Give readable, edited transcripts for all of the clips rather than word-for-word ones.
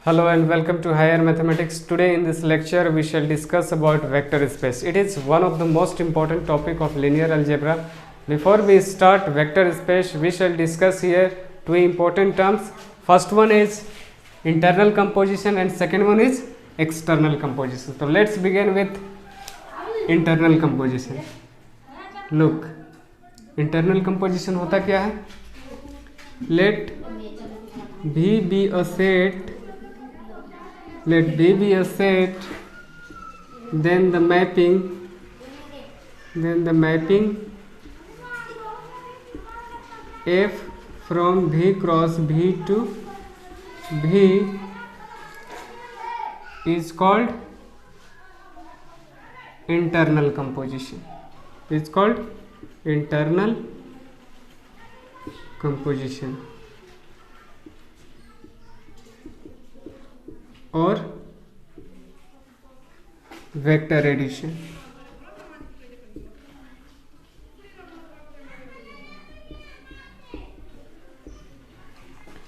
Hello and welcome to Higher Mathematics. Today in this lecture we shall discuss about vector space. It is one of the most important topic of linear algebra. Before we start vector space, we shall discuss here two important terms. First one is internal composition and second one is external composition. So let's begin with internal composition. Look, internal composition होता क्या है? Let V be a set, then the mapping F from V cross V to V is called internal composition. It's called internal composition और vector addition.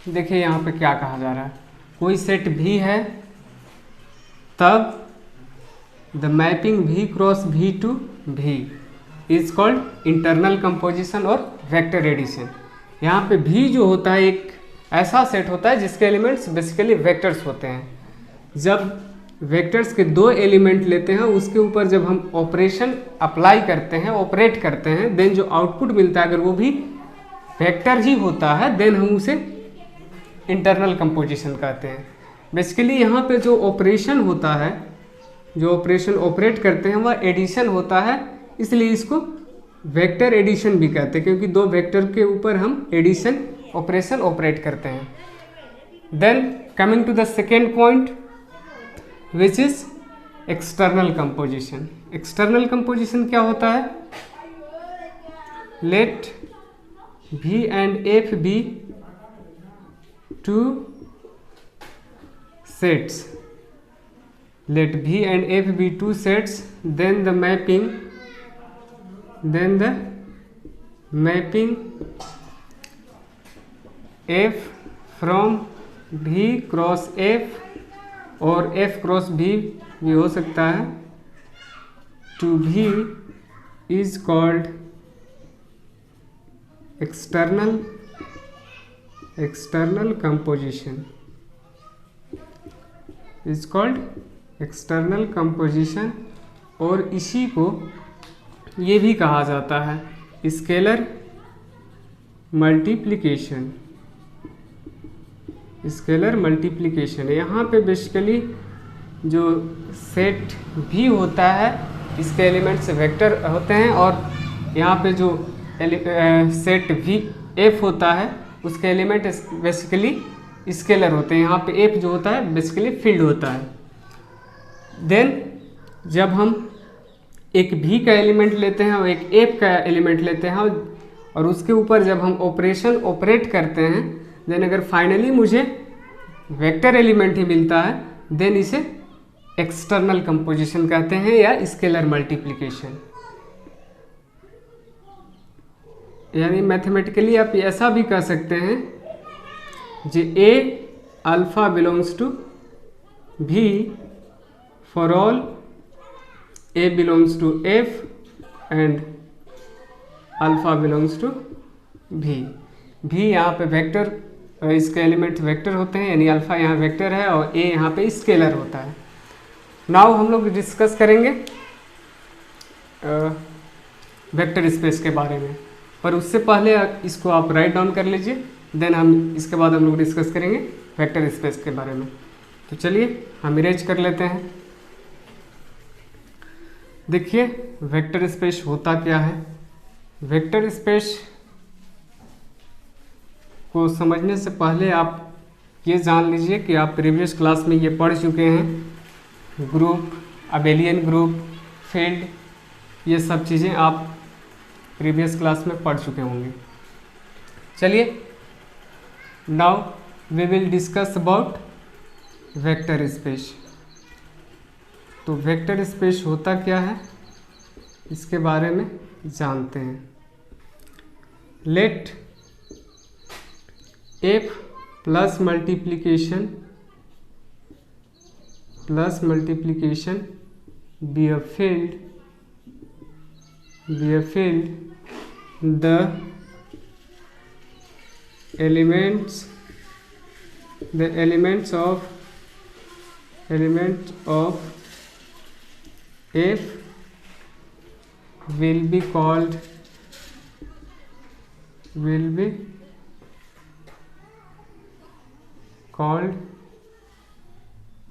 देखिए यहाँ पे क्या कहा जा रहा है. कोई सेट भी है तब the mapping V cross V to V is called internal composition और वेक्टर एडिशन. यहाँ पे V जो होता है एक ऐसा सेट होता है जिसके एलिमेंट्स बेसिकली वेक्टर्स होते हैं. जब वेक्टर्स के दो एलिमेंट लेते हैं उसके ऊपर जब हम ऑपरेशन अप्लाई करते हैं, ऑपरेट करते हैं, देन जो आउटपुट मिलता है अगर वो भी वेक्टर ही होता है देन हम उसे इंटरनल कंपोजिशन कहते हैं. बेसिकली यहाँ पे जो ऑपरेशन होता है, जो ऑपरेशन ऑपरेट करते हैं वह एडिशन होता है, इसलिए इसको वेक्टर एडिशन भी कहते हैं क्योंकि दो वेक्टर के ऊपर हम एडिशन ऑपरेशन ऑपरेट करते हैं. Then coming to the second point which is external composition. External composition क्या होता है? Let V and F be two sets. Let V and F be two sets, then the mapping F from V cross F और F cross V भी हो सकता है to V is called external composition. Is called external composition और इसी को ये भी कहा जाता है स्केलर मल्टीप्लिकेशन. स्केलर मल्टीप्लिकेशन यहाँ पे बेसिकली जो सेट भी होता है इसके एलिमेंट्स वेक्टर होते हैं और यहाँ पे जो सेट भी एफ होता है उसके एलिमेंट बेसिकली स्केलर होते हैं. यहाँ पे एफ जो होता है बेसिकली फील्ड होता है. देन जब हम एक भी का एलिमेंट लेते हैं और एक एफ का एलिमेंट लेते हैं और उसके ऊपर जब हम ऑपरेशन ऑपरेट करते हैं देन अगर फाइनली मुझे वेक्टर एलिमेंट ही मिलता है देन इसे एक्सटर्नल कंपोजिशन कहते हैं या स्केलर मल्टीप्लिकेशन. यानी मैथमेटिकली आप ऐसा भी कह सकते हैं जे a alpha belongs to V for all a belongs to F and alpha belongs to V. भी यहाँ पे वेक्टर, इसके एलिमेंट वेक्टर होते हैं यानी अल्फा यहाँ वेक्टर है और ए यहाँ पे स्केलर होता है. नाउ हम लोग डिस्कस करेंगे वेक्टर स्पेस के बारे में, पर उससे पहले इसको आप राइट डाउन कर लीजिए. देन हम इसके बाद हम लोग डिस्कस करेंगे वेक्टर स्पेस के बारे में. तो चलिए हम इरेज कर लेते हैं. देखिए वेक्टर स्पेस होता क्या है. वेक्टर स्पेस को समझने से पहले आप ये जान लीजिए कि आप प्रीवियस क्लास में ये पढ़ चुके हैं. ग्रुप, अबेलियन ग्रुप, फील्ड, ये सब चीज़ें आप प्रीवियस क्लास में पढ़ चुके होंगे. चलिए now we will discuss about vector space. तो वेक्टर स्पेस होता क्या है इसके बारे में जानते हैं. Let f plus multiplication plus multiplication be a field, the elements of F will be called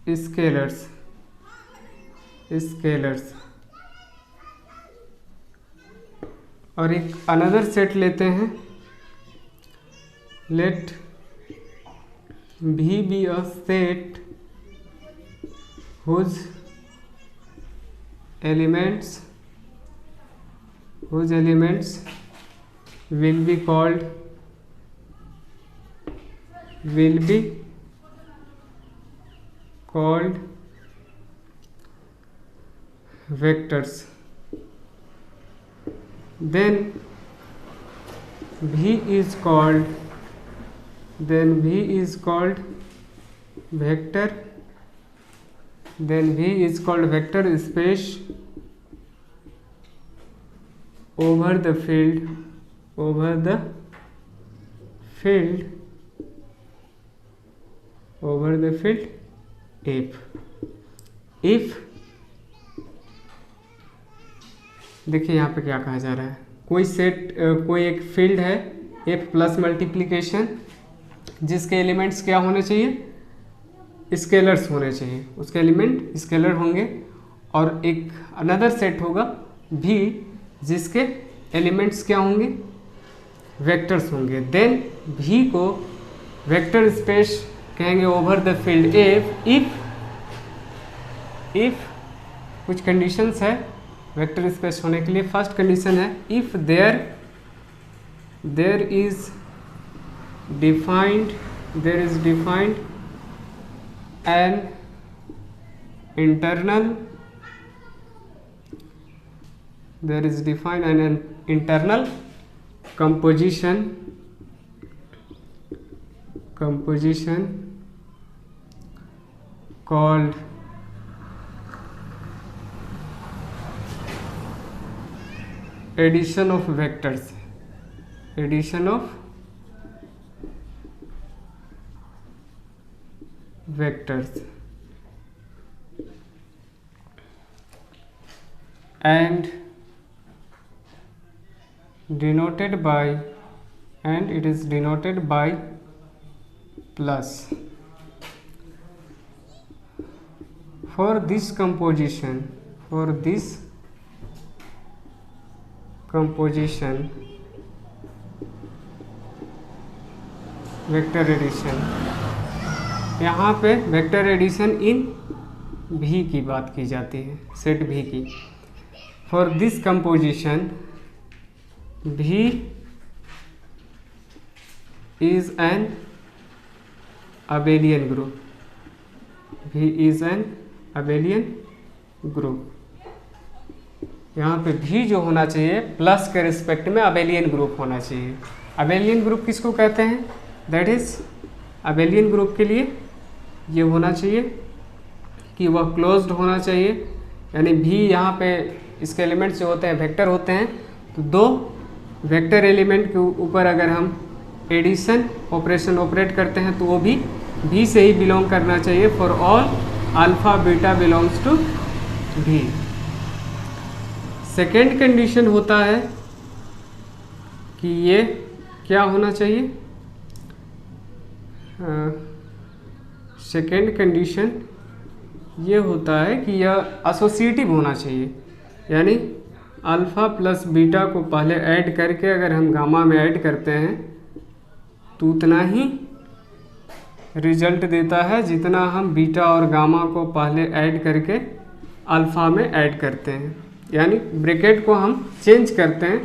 scalars. और एक अनदर सेट लेते हैं, late V be a set whose elements will be called vectors. Then V is called vector. Then V is called vector space over the field F. If देखिए यहाँ पे क्या कहा जा रहा है, कोई एक फील्ड है F प्लस मल्टीप्लिकेशन, जिसके एलिमेंट्स क्या होने चाहिए, स्केलर्स होने चाहिए, उसके एलिमेंट स्केलर होंगे, और एक अनदर सेट होगा V जिसके एलिमेंट्स क्या होंगे, वेक्टर्स होंगे। देन V को वेक्टर स्पेस कहेंगे over the field F if कुछ कंडीशंस है वेक्टर स्पेस होने के लिए। फर्स्ट कंडीशन है if there is defined an internal composition called addition of vectors, and it is denoted by plus. For this composition vector addition, यहाँ पे vector addition in V की बात की जाती है, सेट V की। For this composition V is an abelian group। यहाँ पे V जो होना चाहिए प्लस के रिस्पेक्ट में अबेलियन ग्रुप होना चाहिए। अबेलियन ग्रुप किसको कहते हैं, दैट इज अबेलियन ग्रुप के लिए ये होना चाहिए कि वह क्लोज्ड होना चाहिए, यानी V यहाँ पे इसके एलिमेंट्स जो होते हैं वेक्टर होते हैं, तो दो वेक्टर एलिमेंट के ऊपर अगर हम एडिशन ऑपरेशन ऑपरेट करते हैं तो वो भी V से ही बिलोंग करना चाहिए। For all alpha beta belongs to V। Second condition होता है कि ये क्या होना चाहिए, सेकेंड कंडीशन ये होता है कि यह एसोसिएटिव होना चाहिए, यानी अल्फ़ा प्लस बीटा को पहले ऐड करके अगर हम गामा में ऐड करते हैं तो उतना ही रिजल्ट देता है जितना हम बीटा और गामा को पहले ऐड करके अल्फ़ा में ऐड करते हैं। यानी ब्रैकेट को हम चेंज करते हैं,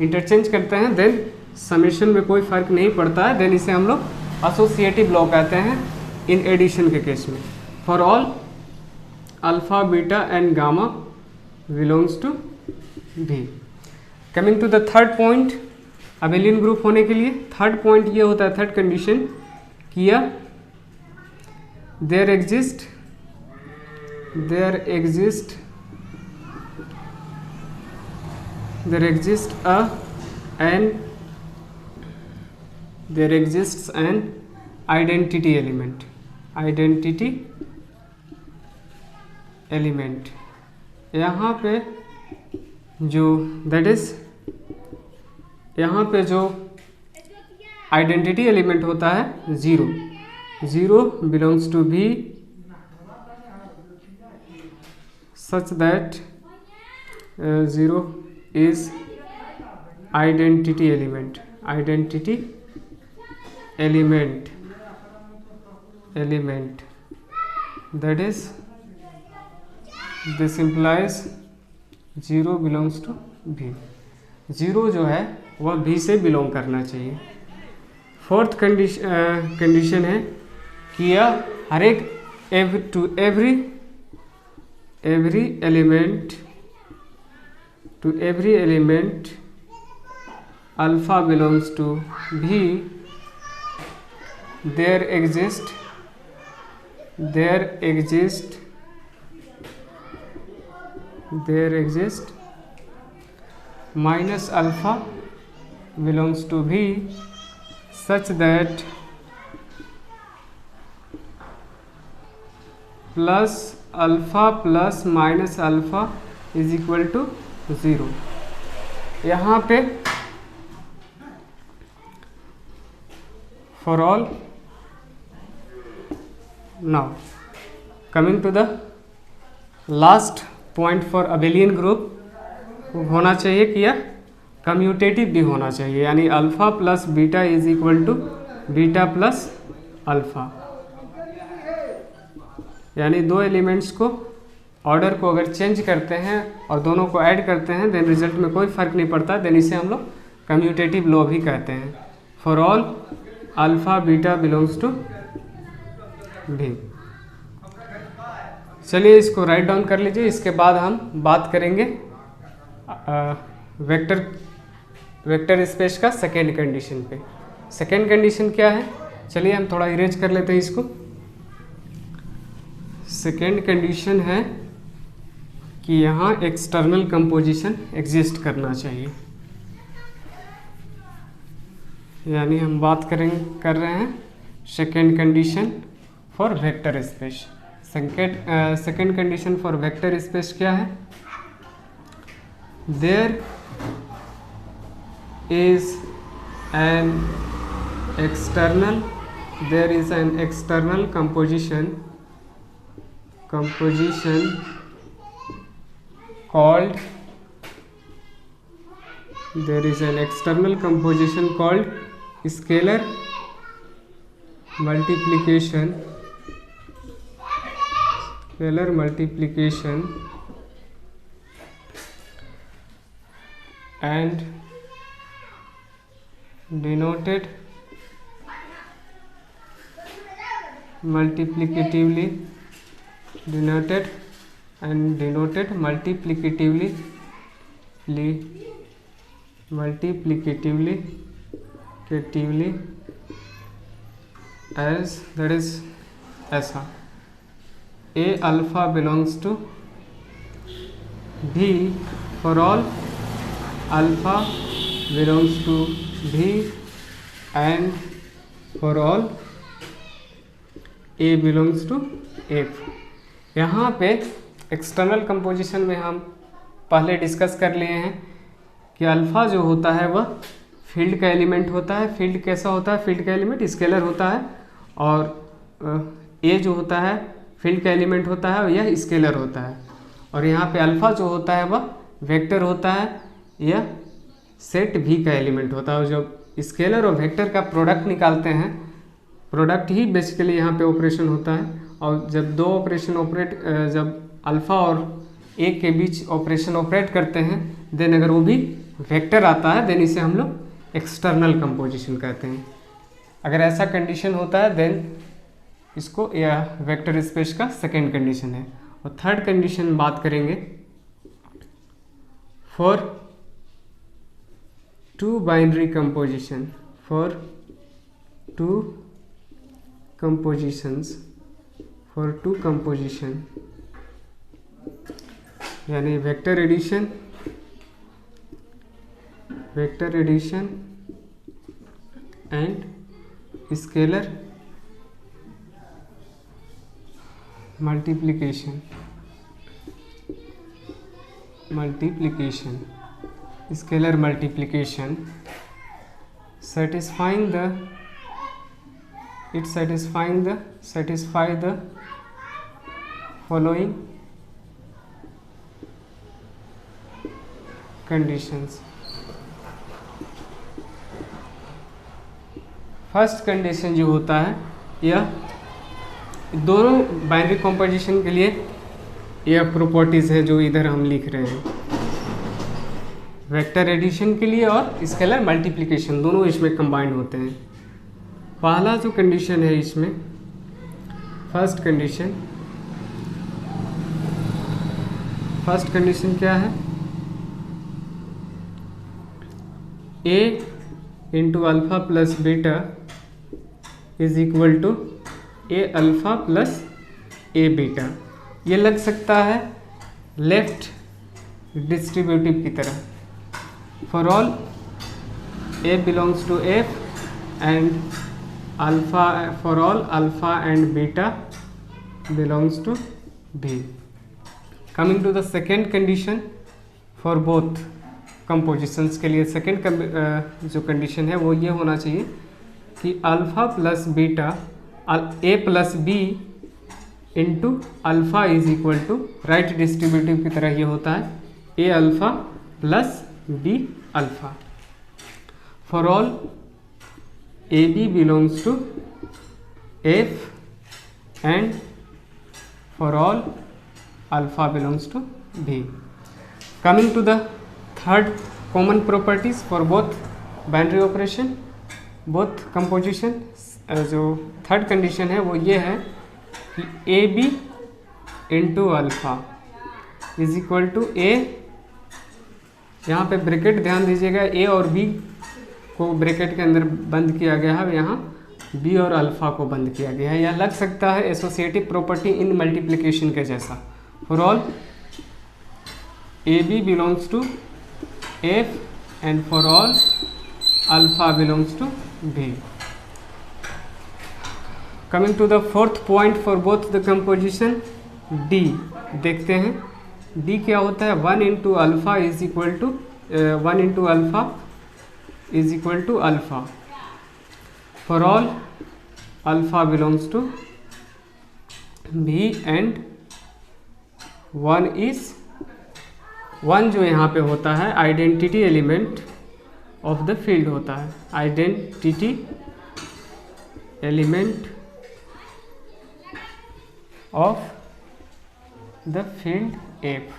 इंटरचेंज करते हैं, देन समेशन में कोई फ़र्क नहीं पड़ता है, देन इसे हम लोग एसोसिएटिव लॉ कहते हैं इन एडिशन के केस में। For all alpha beta and gamma belongs to V। Coming to the third point, abelian group होने के लिए थर्ड पॉइंट ये होता है, थर्ड कंडीशन कि there exist there exists an identity element। यहाँ पे जो यहाँ पे जो आइडेंटिटी एलिमेंट होता है ज़ीरो बिलोंग्स टू भी such that 0 is identity element that is this implies 0 belongs to V। 0 जो है वह V से बिलोंग करना चाहिए। फोर्थ कंडीशन है कि यह हर एक every element alpha belongs to V, there exists minus alpha belongs to V such that plus alpha plus minus alpha is equal to 0। यहाँ पे for all, now coming to the last point for abelian group, होना चाहिए कि यह commutative भी होना चाहिए, यानी alpha plus beta is equal to beta plus alpha, यानी दो एलिमेंट्स को ऑर्डर को अगर चेंज करते हैं और दोनों को ऐड करते हैं देन रिजल्ट में कोई फर्क नहीं पड़ता, देन इसे हम लोग कम्यूटेटिव लॉ भी कहते हैं। For all alpha beta belongs to V. चलिए इसको राइट डाउन कर लीजिए। इसके बाद हम बात करेंगे वेक्टर स्पेस का सेकेंड कंडीशन पे। सेकेंड कंडीशन क्या है, चलिए हम थोड़ा इरेज कर लेते हैं इसको। सेकेंड कंडीशन है कि यहाँ एक्सटर्नल कंपोजिशन एग्जिस्ट करना चाहिए, यानी हम बात कर रहे हैं second condition for vector space. Second condition for vector space क्या है, there is an external composition called scalar multiplication and denoted multiplicatively as that is ऐसा A alpha belongs to B for all alpha belongs to B and for all A belongs to F। यहाँ पे external composition में हम पहले discuss कर लिए हैं कि अल्फ़ा जो होता है वह फील्ड का एलिमेंट होता है। फील्ड कैसा होता है, फील्ड का एलिमेंट स्केलर होता है, और ए जो होता है फील्ड का एलिमेंट होता है और यह स्केलर होता है। और यहाँ पे अल्फ़ा जो होता है वह वेक्टर होता है, यह सेट भी का एलिमेंट होता है। और जब स्केलर और वेक्टर का प्रोडक्ट निकालते हैं, प्रोडक्ट ही बेसिकली यहाँ पे ऑपरेशन होता है। और जब दो ऑपरेशन जब अल्फ़ा और ए के बीच ऑपरेशन ऑपरेट करते हैं देन अगर वो भी वेक्टर आता है देन इसे हम लोग एक्सटर्नल कंपोजिशन कहते हैं। अगर ऐसा कंडीशन होता है देन इसको यह वेक्टर स्पेस का सेकेंड कंडीशन है। और थर्ड कंडीशन बात करेंगे for two binary composition, for two composition यानी vector addition and scalar multiplication, scalar multiplication satisfy the following conditions. First condition जो होता है, यह दोनों बाइनरी कॉम्पोजिशन के लिए यह प्रॉपर्टीज है जो इधर हम लिख रहे हैं, वेक्टर एडिशन के लिए और स्केलर मल्टीप्लिकेशन दोनों इसमें कंबाइंड होते हैं। पहला जो कंडीशन है इसमें, फर्स्ट कंडीशन क्या है, a into alpha plus beta is equal to a alpha plus a beta. ये लग सकता है लेफ्ट डिस्ट्रीब्यूटिव की तरह, for all a belongs to f and alpha, for all alpha and beta belongs to b। Coming to the second condition for both compositions के लिए, second जो condition है वो ये होना चाहिए कि alpha plus beta a plus b into alpha is equal to, right distributive की तरह ये होता है a alpha plus b alpha, for all ab belongs to f and for all alpha belongs to b। Coming to the third common properties for both binary operation, both composition, जो third condition है वो ये है कि a b into alpha is equal to a, यहाँ पे bracket ध्यान दीजिएगा, ए और बी को ब्रैकेट के अंदर बंद किया गया है, यहाँ बी और अल्फा को बंद किया गया है। यह लग सकता है एसोसिएटिव प्रॉपर्टी इन मल्टीप्लिकेशन के जैसा, for all a b belongs to f and for all alpha belongs to b. Coming to the fourth point for both the composition, d देखते हैं d क्या होता है, 1 into alpha is equal to 1 into alpha is equal to alpha, for all alpha belongs to b and 1 is 1 जो यहाँ पे होता है identity element of the field होता है, identity element of the field F.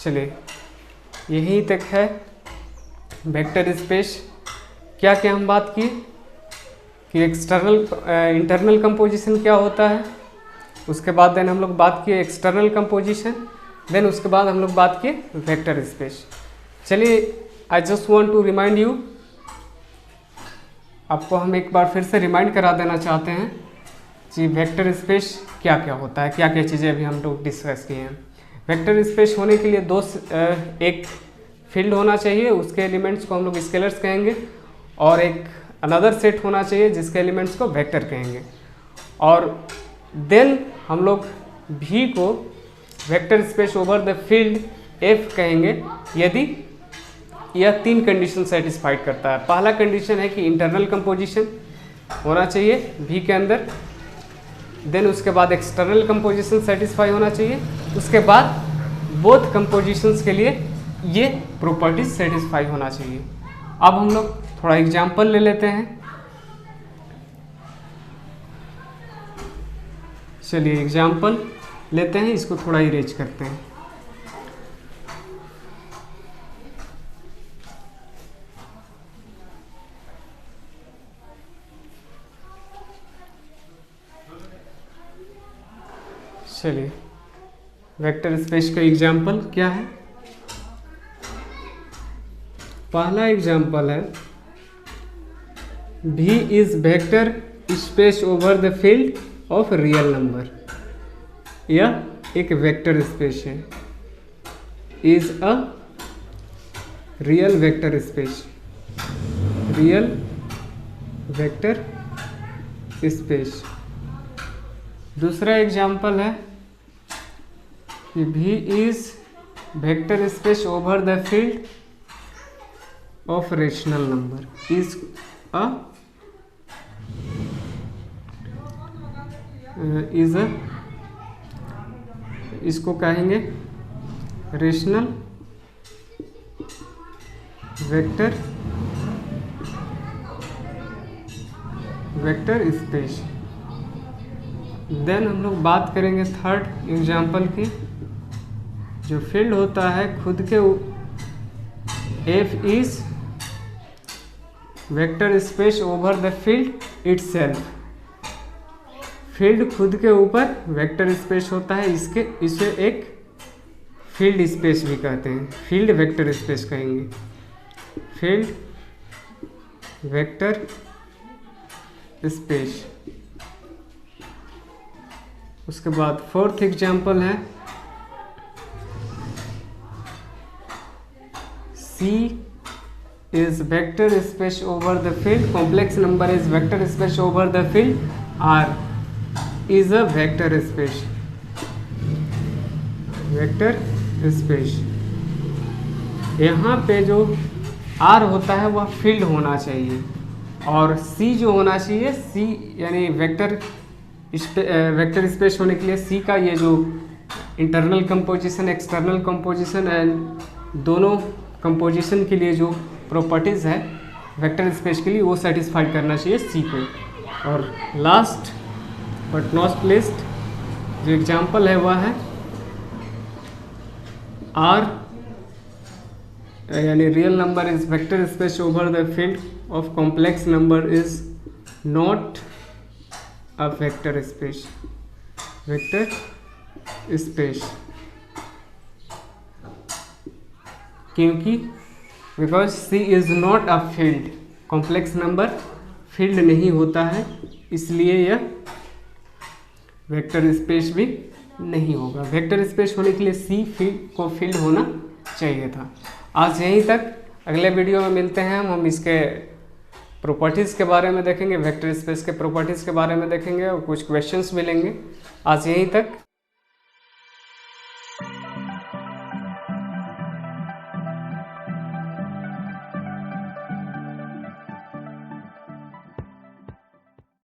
चलिए यहीं तक है वेक्टर स्पेस। क्या क्या हम बात की कि इंटरनल कंपोजिशन क्या होता है, उसके बाद देन हम लोग बात किए एक्सटर्नल कंपोजिशन, देन उसके बाद हम लोग बात किए वेक्टर स्पेस। चलिए I just want to remind you, आपको हम एक बार फिर से रिमाइंड करा देना चाहते हैं कि वेक्टर स्पेस क्या क्या होता है, क्या क्या चीज़ें अभी हम लोग डिस्कस किए हैं। वेक्टर स्पेस होने के लिए एक फील्ड होना चाहिए, उसके एलिमेंट्स को हम लोग स्केलर्स कहेंगे, और एक अनदर सेट होना चाहिए जिसके एलिमेंट्स को वेक्टर कहेंगे, और देन हम लोग V को vector space over the field F कहेंगे यदि यह 3 कंडीशन सेटिस्फाइड करता है। पहला कंडीशन है कि इंटरनल कंपोजिशन होना चाहिए V के अंदर, देन उसके बाद एक्सटर्नल कंपोजिशन सेटिस्फाई होना चाहिए, उसके बाद बोथ कंपोजिशंस के लिए ये प्रॉपर्टीज सेटिस्फाई होना चाहिए। अब हम लोग थोड़ा एग्जाम्पल ले लेते हैं। चलिए एग्जाम्पल लेते हैं, इसको थोड़ा इरेज करते हैं। चलिए वेक्टर स्पेस का एग्जाम्पल क्या है, पहला एग्जाम्पल है V is vector space over the field of real number. यह एक वेक्टर स्पेस है, is a real vector space, real vector space. दूसरा एग्जाम्पल है कि V is vector space over the field of rational number, is a इसको कहेंगे rational vector space. Then हम लोग बात करेंगे थर्ड एग्जाम्पल की, जो फील्ड होता है खुद के F is vector space over the field itself. Field खुद के ऊपर वेक्टर स्पेस होता है, इसे एक फील्ड स्पेस भी कहते हैं, फील्ड वेक्टर स्पेस कहेंगे, फील्ड वेक्टर स्पेस। उसके बाद फोर्थ एग्जाम्पल है C is vector space over the field, complex number is vector space over the field, R is a vector space, vector space. यहाँ पे जो R होता है वह फील्ड होना चाहिए, और C जो होना चाहिए, C यानी वेक्टर स्पेस होने के लिए C का ये जो internal composition, external composition and दोनों कंपोजिशन के लिए जो प्रॉपर्टीज़ है वेक्टर स्पेस के लिए, वो सेटिस्फाइड करना चाहिए C को। और लास्ट बट नॉट लिस्ट जो एग्जांपल है वह है R यानी real number is vector space over the field of complex number is not a vector space, vector space. क्योंकि because C is not a field, complex number field नहीं होता है, इसलिए यह वेक्टर स्पेस भी नहीं होगा। वेक्टर स्पेस होने के लिए C को फील्ड होना चाहिए था। आज यहीं तक, अगले वीडियो में मिलते हैं हम इसके प्रॉपर्टीज़ के बारे में देखेंगे, वेक्टर स्पेस के प्रॉपर्टीज़ के बारे में देखेंगे और कुछ क्वेश्चंस भी लेंगे। आज यहीं तक,